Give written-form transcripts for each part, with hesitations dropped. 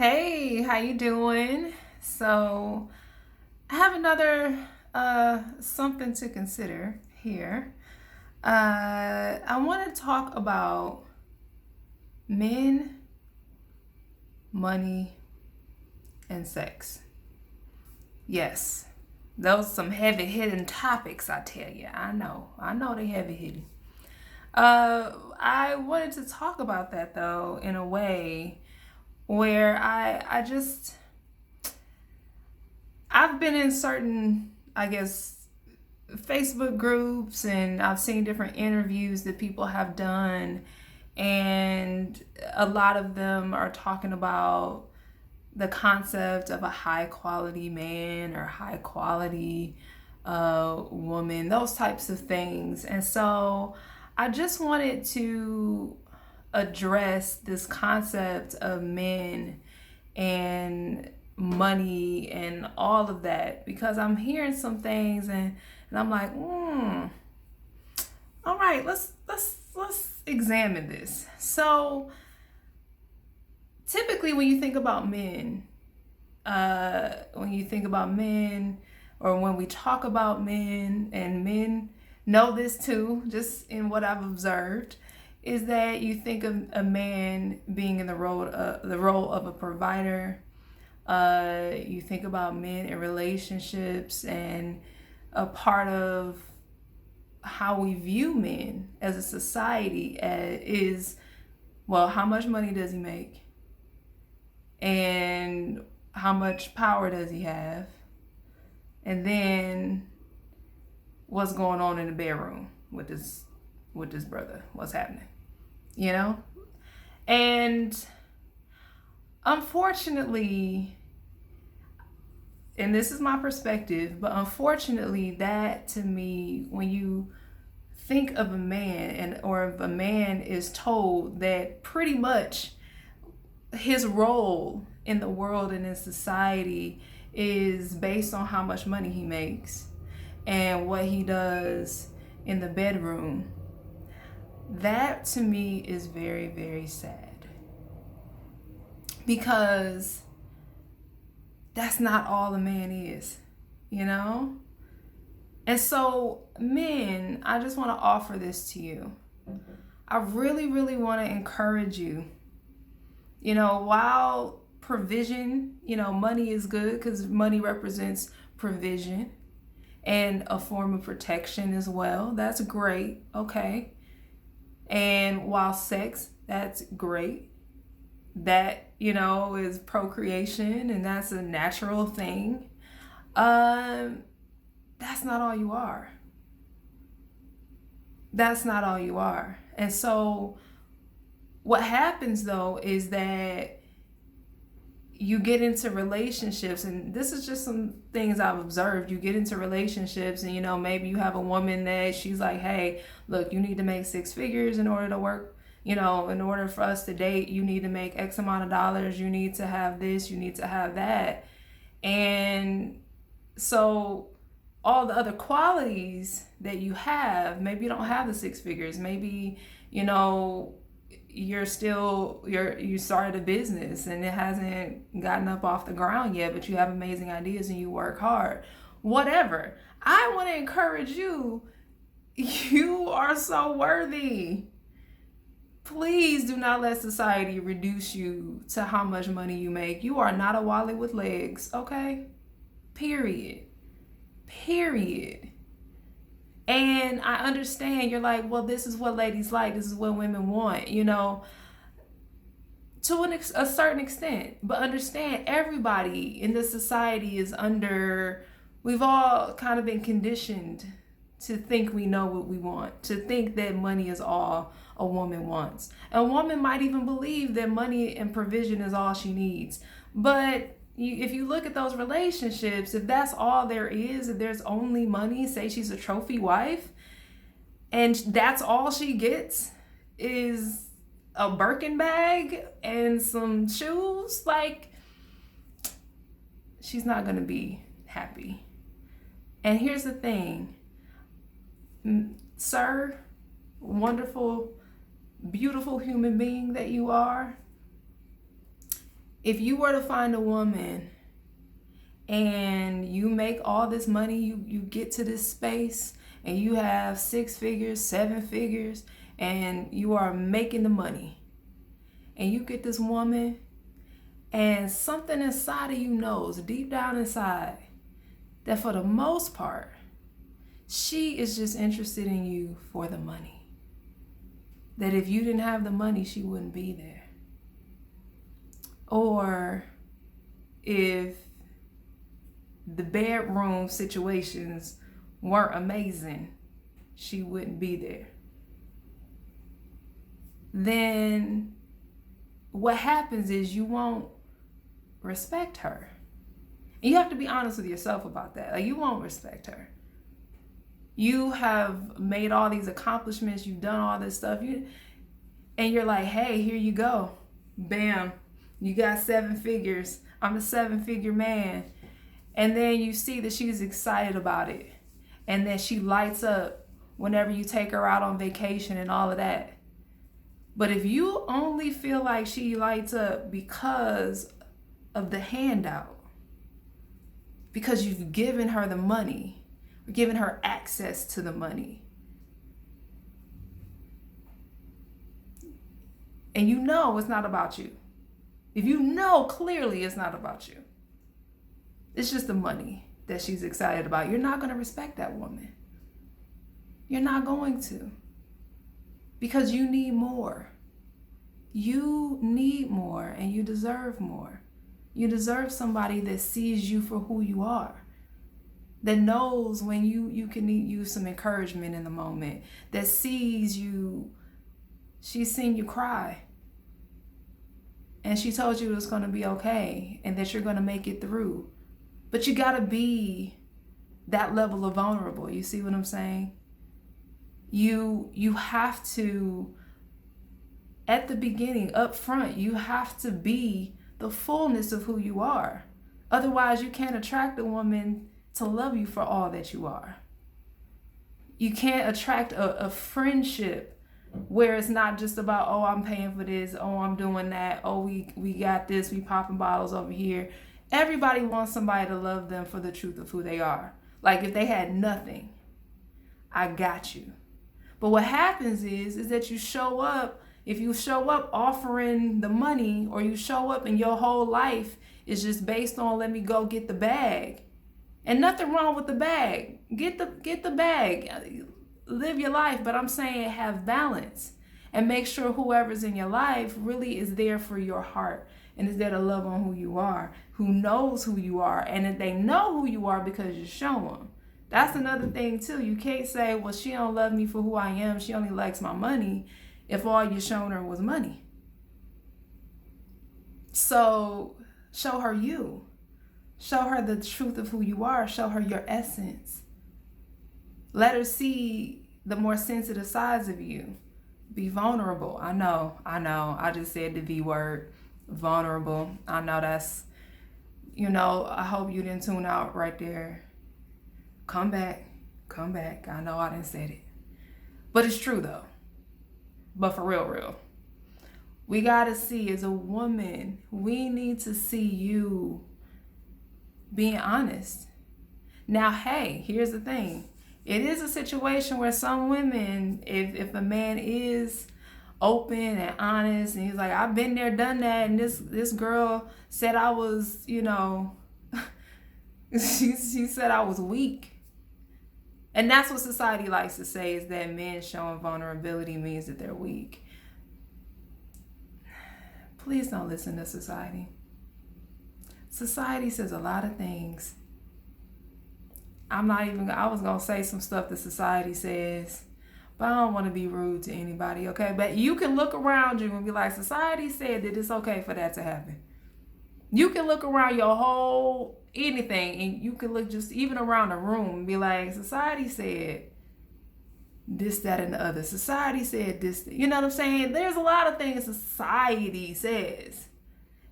Hey, how you doing? So, I have another something to consider here. I want to talk about men, money, and sex. Yes, those some heavy hitting topics. I tell you. I know they heavy hitting. I wanted to talk about that though in a way where I've been in certain, I guess, Facebook groups, and I've seen different interviews that people have done, and a lot of them are talking about the concept of a high quality man or high quality woman, those types of things. And so I just wanted to address this concept of men and money and all of that because I'm hearing some things and I'm like, all right, let's examine this. So typically when you think about men, or when we talk about men, and men know this too, just in what I've observed, is that you think of a man being in the role of a provider. You think about men in relationships, and a part of how we view men as a society is, well, how much money does he make, and how much power does he have, and then what's going on in the bedroom with this brother, what's happening, you know? And unfortunately, and this is my perspective, but unfortunately, that to me, when you think of a man, or if a man is told that pretty much his role in the world and in society is based on how much money he makes and what he does in the bedroom, that to me is very, very sad, because that's not all a man is, you know? And so, men, I just want to offer this to you. I really, really want to encourage you. While provision, money is good because money represents provision and a form of protection as well. That's great. Okay. And while sex, that's great. That, is procreation, and that's a natural thing. That's not all you are. That's not all you are. And so what happens though is that you get into relationships, and this is just some things I've observed. You get into relationships, and maybe you have a woman that she's like, hey, look, you need to make six figures in order to work. In order for us to date, you need to make X amount of dollars. You need to have this, you need to have that. And so all the other qualities that you have, maybe you don't have the six figures. Maybe, you started a business and it hasn't gotten up off the ground yet, but you have amazing ideas and you work hard. Whatever. I want to encourage you. You are so worthy. Please do not let society reduce you to how much money you make. You are not a Wally with legs, okay? Period. And I understand you're like, well, this is what ladies like. This is what women want, to a certain extent. But understand, everybody in this society we've all kind of been conditioned to think we know what we want, to think that money is all a woman wants. A woman might even believe that money and provision is all she needs. But if you look at those relationships, if that's all there is, if there's only money, say she's a trophy wife, and that's all she gets is a Birkin bag and some shoes, like, she's not gonna be happy. And here's the thing, sir, wonderful, beautiful human being that you are, If you were to find a woman and you make all this money, you get to this space and you have 6 figures, 7 figures, and you are making the money, and you get this woman and something inside of you knows, deep down inside, that for the most part, she is just interested in you for the money. That if you didn't have the money, she wouldn't be there. Or if the bedroom situations weren't amazing, she wouldn't be there. Then what happens is you won't respect her. And you have to be honest with yourself about that. Like, you won't respect her. You have made all these accomplishments, you've done all this stuff, and you're like, hey, here you go. Bam, you got 7 figures. I'm a 7-figure man. And then you see that she's excited about it. And then she lights up whenever you take her out on vacation and all of that. But if you only feel like she lights up because of the handout, because you've given her the money, or given her access to the money, and you know it's not about you, if you know clearly it's not about you, it's just the money that she's excited about, you're not going to respect that woman. You're not going to. Because you need more. You need more, and you deserve more. You deserve somebody that sees you for who you are. That knows when you can use some encouragement in the moment. That sees you. She's seen you cry. And she told you it's going to be okay and that you're going to make it through. But you got to be that level of vulnerable. You see what I'm saying? You have to, at the beginning, up front, you have to be the fullness of who you are. Otherwise, you can't attract a woman to love you for all that you are. You can't attract a friendship where it's not just about, oh, I'm paying for this, oh, I'm doing that, oh, we got this, we popping bottles over here. Everybody wants somebody to love them for the truth of who they are. Like, if they had nothing, I got you. But what happens is that you show up, if you show up offering the money, or you show up and your whole life is just based on, let me go get the bag. And nothing wrong with the bag. Get the bag. Live your life, but I'm saying have balance. And make sure whoever's in your life really is there for your heart and is there to love on who you are, who knows who you are, and that they know who you are because you show them. That's another thing too. You can't say, well, she don't love me for who I am, she only likes my money, if all you shown her was money. So show her you. Show her the truth of who you are. Show her your essence. Let her see the more sensitive sides of you. Be vulnerable. I know. I just said the V word, vulnerable. I know that's, I hope you didn't tune out right there. Come back. I know I didn't say it. But it's true though. But for real. We gotta see, as a woman, we need to see you being honest. Now, hey, here's the thing. It is a situation where some women, if a man is open and honest, and he's like, I've been there, done that, and this girl said I was, she said I was weak. And that's what society likes to say, is that men showing vulnerability means that they're weak. Please don't listen to society. Society says a lot of things. I was going to say some stuff that society says, but I don't want to be rude to anybody, okay? But you can look around you and be like, society said that it's okay for that to happen. You can look around your whole anything, and you can look just even around the room and be like, society said this, that, and the other. Society said this. You know what I'm saying? There's a lot of things society says.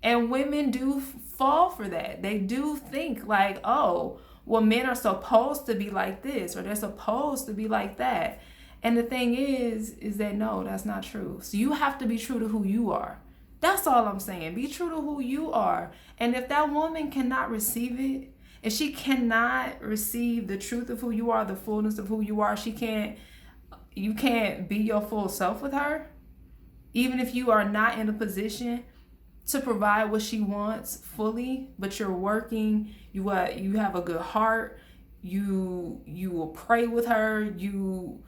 And women do fall for that. They do think like, oh, well, men are supposed to be like this, or they're supposed to be like that. And the thing is that no, that's not true. So you have to be true to who you are. That's all I'm saying. Be true to who you are. And if that woman cannot receive it, if she cannot receive the truth of who you are, the fullness of who you are, you can't be your full self with her. Even if you are not in a position to provide what she wants fully, but you're working, you have a good heart, you will pray with her, you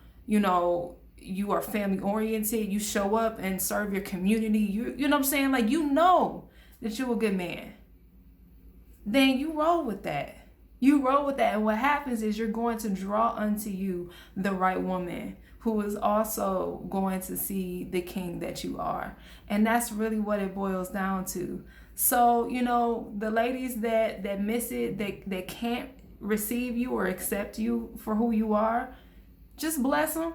are family oriented, you show up and serve your community, you know what I'm saying? Like, you know that you're a good man. Then you roll with that. You roll with that. And what happens is you're going to draw unto you the right woman who is also going to see the king that you are. And that's really what it boils down to. So, the ladies that miss it, that can't receive you or accept you for who you are, just bless them.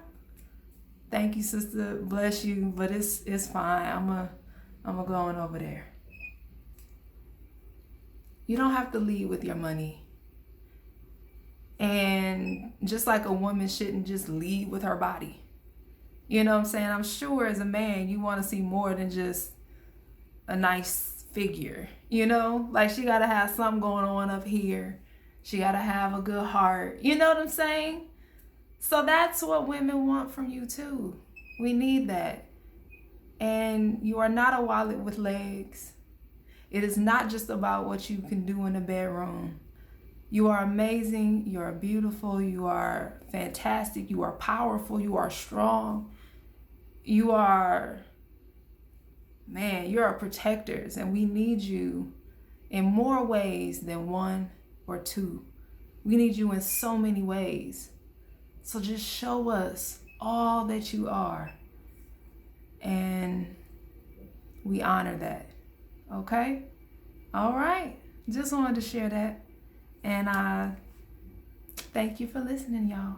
Thank you, sister. Bless you. But it's fine. I'm going over there. You don't have to lead with your money. And just like a woman shouldn't just lead with her body. You know what I'm saying? I'm sure as a man, you want to see more than just a nice figure. Like, she got to have something going on up here. She got to have a good heart. You know what I'm saying? So that's what women want from you too. We need that. And you are not a wallet with legs. It is not just about what you can do in the bedroom. You are amazing. You are beautiful. You are fantastic. You are powerful. You are strong. You are protectors. And we need you in more ways than one or two. We need you in so many ways. So just show us all that you are. And we honor that. Okay? All right. Just wanted to share that. And thank you for listening, y'all.